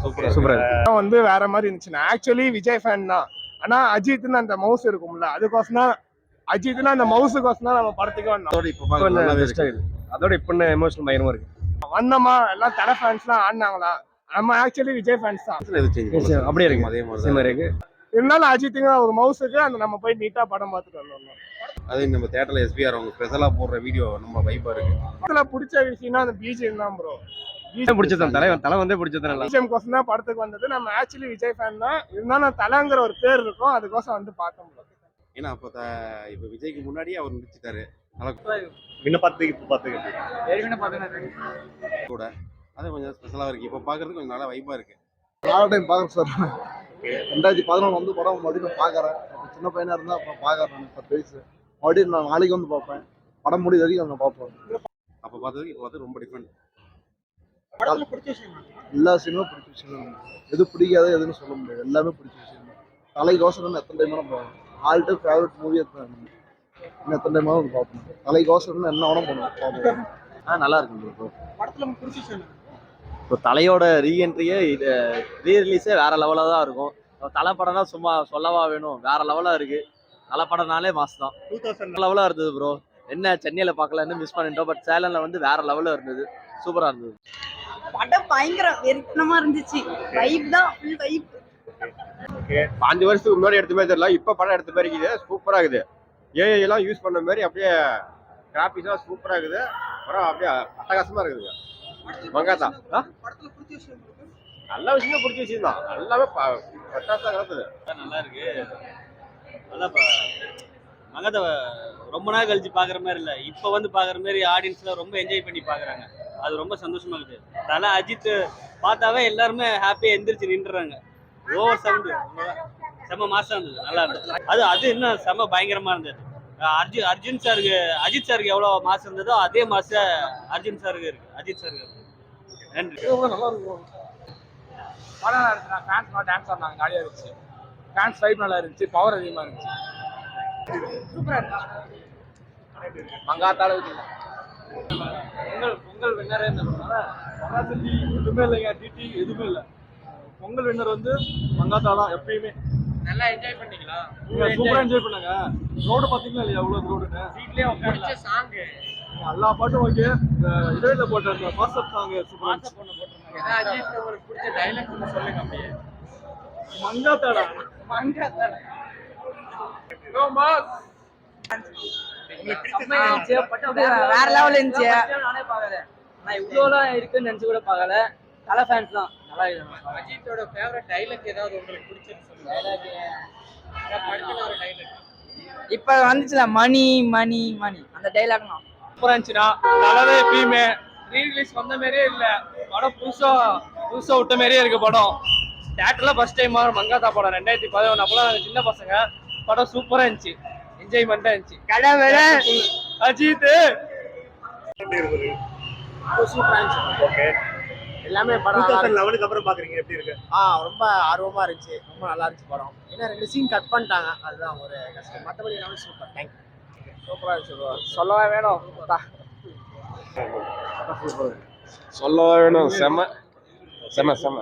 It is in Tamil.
ஓகே சூப்பரா வந்து வேற மாதிரி இருந்துச்சு. நான் ஆக்சுவலி விஜய் ஃபேன் தான். ஆனா அஜித்னு அந்த மவுஸ் இருக்கும்ல, அதுக்கோசம் தான் அஜித்னு அந்த மவுஸுக்கோசம் தான் நம்ம படத்துக்கு வந்தோம். அதோட இப்ப எமோஷனல் பயங்கரமா இருக்கு. வந்தோமா எல்லாம் தலை ஃபேன்ஸ்லாம் ஆடினாங்களா, நம்ம ஆக்சுவலி விஜய் ஃபேன்ஸ் தான். அப்படியே இருக்கு, அதே மாதிரி இருக்கு. இருந்தாலும் அஜித்துங்க ஒரு மவுஸுக்கு அந்த நம்ம போய் நீட்டா படம் பார்த்துட்டு வந்தோம். அது நம்ம தியேட்டர்ல எஸ்பிஆர் அவங்க ஸ்பெஷலா போடுற வீடியோ நம்ம வைப்பா இருக்கு. படத்துல பிடிச்ச விஷயம்னா அந்த பிஜிஎம் தான் ப்ரோ. பிடிச்சதான் தலை வந்து பிடிச்சது. பிஜிஎம் கோசம் தான் படத்துக்கு வந்தது. நம்ம ஆக்சுவலி விஜய் ஃபேன் தான். இருந்தாலும் தலைங்கிற ஒரு பேர் இருக்கும், அதுக்கோசம் வந்து பார்த்தோம். ஏன்னா இப்ப விஜய்க்கு முன்னாடியே அவர் முடிச்சுட்டாரு கூட. அது கொஞ்சம் ஸ்பெஷலா இருக்கு. இப்ப பாக்குறதுக்கு கொஞ்சம் நல்லா வைப்பா இருக்கு. டைம் பாக்குறேன் சார். 2014 வந்து படம் மறுபடியும் பாக்குறேன். சின்ன பையனா இருந்தா அப்புறம் பாக்குறேன். 10 வயசு மறுபடியும் நான் நாளைக்கு வந்து பார்ப்பேன். படம் முடிவு வரைக்கும் நான் பார்ப்பேன். அப்ப பார்த்ததுக்கு இப்ப பார்த்து ரொம்ப டிஃபரெண்ட். எல்லா சினிமா பிடிச்ச விஷயம். எது பிடிக்காத எதுன்னு சொல்ல முடியாது, எல்லாமே பிடிச்ச விஷயம். தலைக்கோசரம் எத்தனை டைம் போவேன். ஆல் டைம் ஃபேவரட் மூவி எத்தனை டைம் வந்து பார்ப்பேன். தலைக்கோசரம் என்ன வேணும் பண்ணுவேன். நல்லா இருக்கு. படத்துல பிடிச்ச விஷயம் இப்போ தலையோட ரீஎன்ட்ரியே இது ரீரிலீஸே வேற லெவலாக தான் இருக்கும். தலை படம்னா சும்மா சொல்லவா வேணும், வேற லெவலாக இருக்கு. தலை படம்னாலே மாஸ் தான். 2000 லெவலாக இருந்தது ப்ரோ. என்ன சென்னையில் பார்க்கலன்னு மிஸ் பண்ணிட்டோம். பட் சேலம்ல வந்து வேற லெவலில் இருந்தது, சூப்பராக இருந்தது. படம் பயங்கர வெறித்தனமா இருந்துச்சு. வைப் தான், ஃபுல் வைப். 5 வருஷத்துக்கு முன்னாடி எடுத்த மாதிரி தெரியல, இப்போ படம் எடுத்த மாதிரி இருக்குது. சூப்பராக இருக்குது. ஏஐ எல்லாம் யூஸ் பண்ண மாதிரி அப்படியே கிராபிக்ஸாக சூப்பராக இருக்குது. படம் அப்படியே அட்டகாசமாக இருக்குதுங்க. மங்காத்தா நல்ல விஷயம், பிடிச்ச விஷயம் தான். எல்லாமே பட்டாசா கலப்புது. நல்லா இருக்கு. அதான் மங்காத்தா ரொம்ப நாள் கழிச்சு பார்க்குற மாதிரி இல்லை, இப்போ வந்து பார்க்குற மாதிரி ஆடியன்ஸ்லாம் ரொம்ப என்ஜாய் பண்ணி பார்க்குறாங்க. அது ரொம்ப சந்தோஷமா இருக்குது. அதனால அஜித் பார்த்தாவே எல்லாருமே ஹாப்பியாக எந்திரிச்சு நின்றுறாங்க. ஓவர் சவுண்டு செம்ம மாசம் இருந்தது, நல்லா இருந்தது. அது இன்னும் செம்ம பயங்கரமா இருந்தது. அர்ஜுன் சாருக்கு அஜித் சாருக்கு எவ்வளோ மாசம் இருந்ததோ அதே மாசம் அர்ஜுன் சாருக்கு இருக்கு, அஜித் சாருக்கு இருக்கு. நன்றி. நல்லா இருக்கும். படம் நல்லா இருந்துச்சு. ஃபேன்ஸ் நல்லா டான்ஸ் ஆடினாங்க, ஜாலியாக இருந்துச்சு. ஃபேன்ஸ் வைப் நல்லா இருந்துச்சு, பவர் அதிகமாக இருந்துச்சு. சூப்பராக இருந்துச்சு. மங்காத்தா அளவுக்கு இல்லை. பொங்கல் வின்னரே எதுவுமே இல்லைங்க. டிடி எதுவுமே இல்லை. பொங்கல் வின்னர் வந்து மங்காத்தா தான் எப்பயுமே. நல்லா என்ஜாய் பண்ணீங்களா? சூப்பரா என்ஜாய் பண்ணாங்க. ரோடு பாத்தீங்களா இல்லையா? எவ்வளவு ரோடுன்னு வீட்லயே உட்கார்ந்து சாங் எல்லா பாட்டும் ஓகே. இந்த இடையில போட்ட அந்த வாட்ஸ்அப் சாங் சூப்பரா போட்டுருந்தாங்க. அஜித் உங்களுக்கு பிடிச்ச டைலாக் ஒன்று சொல்லுங்க. அப்படியே மங்காத்தாடா மங்காத்தாடா வேற லெவல் இருந்துச்சு. நானே பார்க்கல, நான் இவ்வளோலாம் இருக்குன்னு நினைச்சு கூட பார்க்கல. தலை ஃபேன்ஸ் தான். நல்லா இருக்கு. அஜித்தோட ஃபேவரட் டைலாக் ஏதாவது உங்களுக்கு பிடிச்சது சொல்லுங்க. இப்ப வந்துச்சுல மணி மணி மணி அந்த டைலாக் தான் சூப்பரா இருந்துச்சுன்னா. தலவே எப்பயுமே ரீரிலீஸ் வந்த மாதிரியே இல்லை. படம் புதுசா விட்ட மாதிரியே இருக்கு. படம் தியேட்டர்ல ஃபர்ஸ்ட் டைம் மங்காத்தா படம் 2011. அப்பெல்லாம் நாங்கள் சின்ன பசங்க. படம் சூப்பரா இருந்துச்சு, என்ஜாய்மெண்டா இருந்துச்சு. கடவுளே அஜித் சூப்பரா இருந்துச்சு. ஓகே எல்லாமே படம் 2011க்கு அப்புறம் பாக்குறீங்க, எப்படி இருக்கு? ரொம்ப ஆர்வமா இருந்துச்சு. ரொம்ப நல்லா இருந்துச்சு படம். ஏன்னா 2 சீன் கட் பண்ணிட்டாங்க, அதுதான் ஒரு கஷ்டம். மற்றபடி எல்லாமே சூப்பர். தேங்க்யூ. சூப்பரா இருந்துச்சு. சொல்லவா வேணும், சொல்லவா வேணும். செம்ம செம்ம செம்ம.